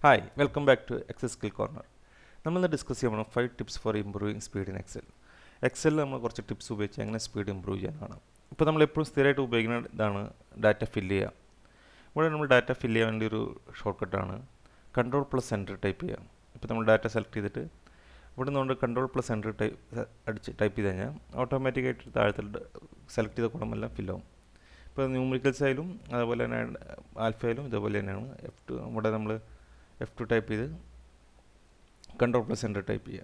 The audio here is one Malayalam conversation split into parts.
Hi, welcome back to Excel Skill Corner. നമ്മൾ ഇന്ന് ഡിസ്കസ് ചെയ്യണം 5 tips for improving speed in Excel. എക്സലിൽ നമ്മൾ കുറച്ച് ടിപ്സ് ഉപയോഗിച്ച് എങ്ങനെ സ്പീഡ് ഇംപ്രൂവ് ചെയ്യാനാണ്. ഇപ്പോൾ നമ്മൾ എപ്പോഴും സ്ഥിരമായിട്ട് ഉപയോഗിക്കുന്ന ഇതാണ് ഡാറ്റ ഫില്ല് ചെയ്യുക. ഇവിടെ നമ്മൾ ഡാറ്റ ഫില്ല് ചെയ്യാൻ വേണ്ടി ഒരു ഷോർട്ട് കട്ടാണ് Ctrl+Enter ടൈപ്പ് ചെയ്യുക. ഇപ്പോൾ നമ്മൾ ഡാറ്റ സെലക്ട് ചെയ്തിട്ട് ഇവിടെ നിന്നുകൊണ്ട് Ctrl+Enter ടൈപ്പ് ചെയ്ത് കഴിഞ്ഞാൽ ഓട്ടോമാറ്റിക്കായിട്ട് താഴത്തിൽ സെലക്ട് ചെയ്ത കോളമെല്ലാം ഫില്ലാവും. ഇപ്പോൾ ന്യൂമറിക്കൽസ് ആയാലും അതുപോലെ തന്നെ ആൽഫ ആയാലും ഇതുപോലെ തന്നെയാണ്. F2 ഇവിടെ നമ്മൾ F2 ടൈപ്പ് ചെയ്ത് Ctrl+Enter ടൈപ്പ് ചെയ്യുക.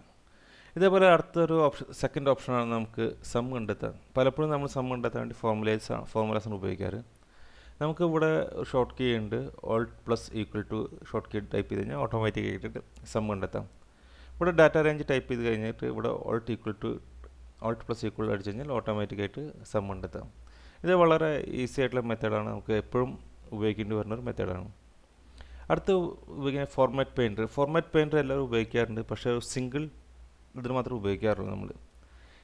ഇതേപോലെ അടുത്തൊരു സെക്കൻഡ് ഓപ്ഷനാണ് നമുക്ക് സം കണ്ടെത്താൻ. പലപ്പോഴും നമ്മൾ സം കണ്ടെത്താൻ വേണ്ടി ഫോർമുലാസാണ് ഉപയോഗിക്കാറ്. നമുക്ക് ഇവിടെ ഷോർട്ട് കീ ഉണ്ട്, Alt+= ഷോർട്ട് കീ ടൈപ്പ് ചെയ്ത് കഴിഞ്ഞാൽ ഓട്ടോമാറ്റിക്കായിട്ട് സം കണ്ടെത്താം. ഇവിടെ ഡാറ്റ റേഞ്ച് ടൈപ്പ് ചെയ്ത് കഴിഞ്ഞിട്ട് ഇവിടെ Alt+= അടിച്ച് കഴിഞ്ഞാൽ ഓട്ടോമാറ്റിക്കായിട്ട് സം കണ്ടെത്താം. ഇത് വളരെ ഈസി ആയിട്ടുള്ള മെത്തേഡാണ്, നമുക്ക് എപ്പോഴും ഉപയോഗിക്കേണ്ടി വരുന്ന ഒരു മെത്തേഡാണ്. അടുത്ത് ഉപയോഗിക്കുന്ന ഫോർമാറ്റ് പെയിൻറ്റർ എല്ലാവരും ഉപയോഗിക്കാറുണ്ട്, പക്ഷേ സിംഗിൾ ഇതിന് മാത്രമേ ഉപയോഗിക്കാറുള്ളൂ നമ്മൾ.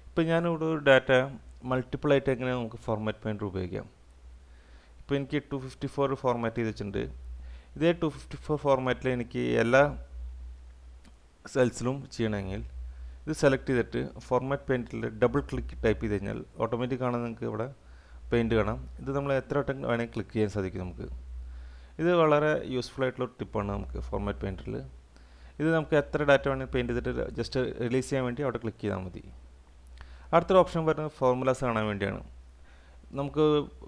ഇപ്പോൾ ഞാനിവിടെ ഒരു ഡാറ്റ മൾട്ടിപ്പിൾ ആയിട്ട് എങ്ങനെ നമുക്ക് ഫോർമാറ്റ് പെയിൻറ്റർ ഉപയോഗിക്കാം. ഇപ്പോൾ എനിക്ക് 254 ഫോർമാറ്റ് ചെയ്ത് വെച്ചിട്ടുണ്ട്. ഇതേ 254 ഫോർമാറ്റിൽ എനിക്ക് എല്ലാ സെൽസിലും ചെയ്യണമെങ്കിൽ ഇത് സെലക്ട് ചെയ്തിട്ട് ഫോർമാറ്റ് പെയിൻറ്റിൽ ഡബിൾ ക്ലിക്ക് ടൈപ്പ് ചെയ്ത് കഴിഞ്ഞാൽ ഓട്ടോമാറ്റിക് ആണ് നിങ്ങൾക്ക് ഇവിടെ പെയിൻറ്റ് കാണാം. ഇത് നമ്മൾ എത്ര വട്ടം വേണമെങ്കിൽ ക്ലിക്ക് ചെയ്യാൻ സാധിക്കും നമുക്ക്. ഇത് വളരെ യൂസ്ഫുൾ ആയിട്ടുള്ളൊരു ടിപ്പാണ് നമുക്ക് ഫോർമാറ്റ് പെയിൻറ്ററിൽ. ഇത് നമുക്ക് എത്ര ഡാറ്റ വേണമെങ്കിൽ പെയിൻറ്റ് ചെയ്തിട്ട് ജസ്റ്റ് റിലീസ് ചെയ്യാൻ വേണ്ടി അവിടെ ക്ലിക്ക് ചെയ്താൽ മതി. അടുത്തൊരു ഓപ്ഷൻ വരുന്നത് ഫോർമുലാസ് കാണാൻ വേണ്ടിയാണ്. നമുക്ക്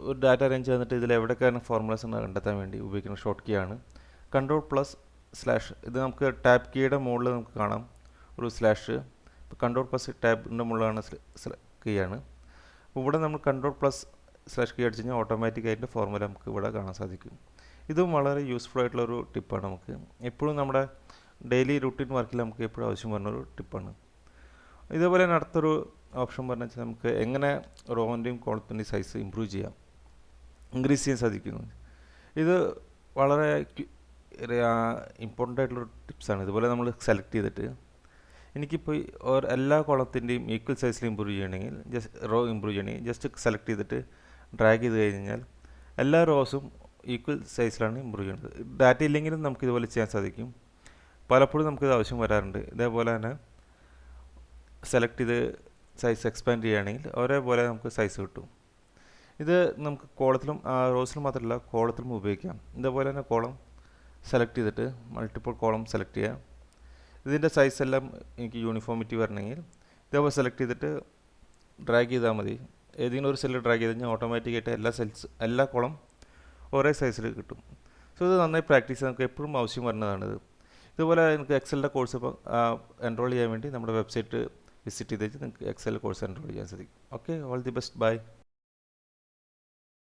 ഒരു ഡാറ്റ അറേഞ്ച് ചെയ്തിട്ട് ഇതിൽ എവിടെയൊക്കെയാണ് ഫോർമുലാസ് കണ്ടെത്താൻ വേണ്ടി ഉപയോഗിക്കുന്ന ഷോർട്ട് കീ ആണ് Ctrl+/. ഇത് നമുക്ക് ടാബ് കീയുടെ മുകളിൽ നമുക്ക് കാണാം ഒരു സ്ലാഷ്. ഇപ്പോൾ Ctrl+ ടാബിൻ്റെ മുകളിലാണ് കീ ആണ്. അപ്പോൾ ഇവിടെ നമ്മൾ Ctrl+/ കീ അടിച്ച് കഴിഞ്ഞാൽ ഓട്ടോമാറ്റിക്കായിട്ട് ഫോർമുല നമുക്ക് ഇവിടെ കാണാൻ സാധിക്കും. ഇതും വളരെ യൂസ്ഫുൾ ആയിട്ടുള്ളൊരു ടിപ്പാണ്. നമുക്ക് എപ്പോഴും നമ്മുടെ ഡെയിലി റുട്ടീൻ വർക്കിൽ നമുക്ക് എപ്പോഴും ആവശ്യം വരുന്നൊരു ടിപ്പാണ്. ഇതേപോലെ തന്നെ അടുത്തൊരു ഓപ്ഷൻ പറഞ്ഞു വെച്ചാൽ നമുക്ക് എങ്ങനെ റോൻ്റെയും കോളത്തിൻ്റെയും സൈസ് ഇമ്പ്രൂവ് ചെയ്യാം, ഇൻക്രീസ് ചെയ്യാൻ സാധിക്കുന്നു. ഇത് വളരെ ഇമ്പോർട്ടൻ്റ് ആയിട്ടുള്ളൊരു ടിപ്സാണ്. ഇതുപോലെ നമ്മൾ സെലക്ട് ചെയ്തിട്ട് എനിക്കിപ്പോൾ എല്ലാ കോളത്തിൻ്റെയും ഈക്വൽ സൈസിൽ ഇമ്പ്രൂവ് ചെയ്യണമെങ്കിൽ റോ ഇമ്പ്രൂവ് ചെയ്യണമെങ്കിൽ ജസ്റ്റ് സെലക്ട് ചെയ്തിട്ട് ഡ്രാഗ് ചെയ്ത് കഴിഞ്ഞാൽ എല്ലാ റോസും ഈക്വൽ സൈസിലാണ് ഇമ്പ്രൂവ് ചെയ്യുന്നത്. ഡാറ്റ ഇല്ലെങ്കിലും നമുക്ക് ഇതുപോലെ ചെയ്യാൻ സാധിക്കും. പലപ്പോഴും നമുക്കിത് ആവശ്യം വരാറുണ്ട്. ഇതേപോലെ തന്നെ സെലക്ട് ചെയ്ത് സൈസ് എക്സ്പാൻഡ് ചെയ്യുകയാണെങ്കിൽ ഒരേപോലെ നമുക്ക് സൈസ് കിട്ടും. ഇത് നമുക്ക് കോളത്തിലും റോസിലും മാത്രമല്ല കോളത്തിലും ഉപയോഗിക്കാം. ഇതേപോലെ തന്നെ കോളം സെലക്ട് ചെയ്തിട്ട് മൾട്ടിപ്പിൾ കോളം സെലക്ട് ചെയ്യാം. ഇതിൻ്റെ സൈസ് എല്ലാം എനിക്ക് യൂണിഫോമിറ്റി വരണമെങ്കിൽ ഇതേപോലെ സെലക്ട് ചെയ്തിട്ട് ഡ്രാഗ് ചെയ്താൽ മതി. ഏതെങ്കിലും ഒരു സെല്ല് ഡ്രാഗ് ചെയ്ത് കഴിഞ്ഞാൽ ഓട്ടോമാറ്റിക്കായിട്ട് എല്ലാ കോളം ഒരേ സൈസിൽ കിട്ടും. സോ ഇത് നന്നായി പ്രാക്ടീസ് നമുക്ക് എപ്പോഴും ആവശ്യം വരുന്നതാണിത്. ഇതുപോലെ നിങ്ങൾക്ക് എക്സലിൻ്റെ കോഴ്സ് ഇപ്പോൾ എൻറോൾ ചെയ്യാൻ വേണ്ടി നമ്മുടെ വെബ്സൈറ്റ് വിസിറ്റ് ചെയ്ത് നിങ്ങൾക്ക് എക്സൽ കോഴ്സ് എൻറോൾ ചെയ്യാൻ സാധിക്കും. Okay, all the best, by.